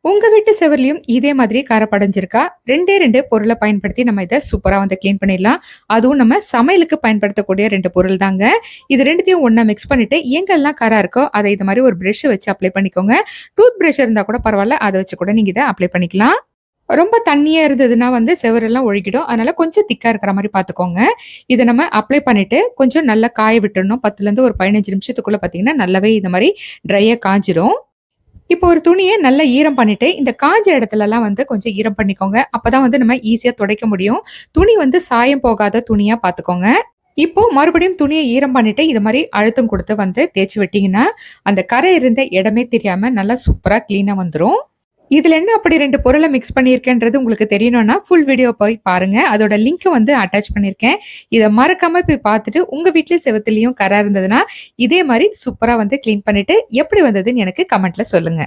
உங்க வீட்டு செவுருலயும் இதே மாதிரி கரை படிஞ்சிருக்கா? 2டே 2 பொருள பயன்படுத்தி நம்ம இத சூப்பரா வந்து கிளீன் பண்ணிடலாம். அதுவும் நம்ம சமையலுக்கு பயன்படுத்தக்கூடிய 2 பொருள் தாங்க. இது 2த்தையும் ஒண்ணா மிக்ஸ் பண்ணிட்டு எங்கெல்லாம் கரை இருக்கோ, அத இது மாரி ஒரு பிரஷ் வச்சு அப்ளை பண்ணிக்கோங்க. டூத் பிரஷ் இருந்தா கூட பரவால்ல. அத வச்சு கூட நீங்க இத அப்ளை பண்ணிக்கலாம். ரொம்ப தண்ணியா இருந்ததுன்னா வந்து செவுரெல்லாம் ஒழுகிடும். அதனால கொஞ்சம் திக்கா இருக்கிற மாரி பார்த்துக்கோங்க. இத நம்ம அப்ளை பண்ணிட்டு கொஞ்சம் நல்லா காய விட்டுறணும். 10லருந்து ஒரு 15 நிமிஷத்துக்குள்ள பார்த்தீங்கன்னா, நல்லாவே இந்த மாரி ட்ரையா காய்ஞ்சிரும். இப்போ ஒரு துணிய நல்லா ஈரம் பண்ணிட்டு, இந்த காஞ்ச இடத்துலலாம் வந்து கொஞ்சம் ஈரம் பண்ணிக்கோங்க. அப்பதான் வந்து நம்ம ஈஸியா துடைக்க முடியும். துணி வந்து சாயம் போகாத துணியா பார்த்துக்கோங்க. இப்போ மறுபடியும் துணிய ஈரம் பண்ணிட்டு, இது மாரி அழுத்தம் குடுத்து வந்து தேய்ச்சு விட்டீங்கன்னா, அந்த கரை இருந்த இடமே தெரியாம நல்லா சூப்பரா கிளீனா வந்துரும். இதுல என்ன அப்படி 2 பொருள மிக்ஸ் பண்ணியிருக்கேன்றது உங்களுக்கு தெரியணும்னா, ஃபுல் வீடியோ போய் பாருங்க. அதோட லிங்க் வந்து அட்டாச் பண்ணியிருக்கேன். இத மறக்காம போய் பார்த்துட்டு, உங்க வீட்ல செவுத்துலயும் கரை இருந்ததுன்னா, இதே மாரி சூப்பரா வந்து கிளீன் பண்ணிட்டு, எப்படி வந்ததுன்னு எனக்கு கமெண்ட்ல சொல்லுங்க.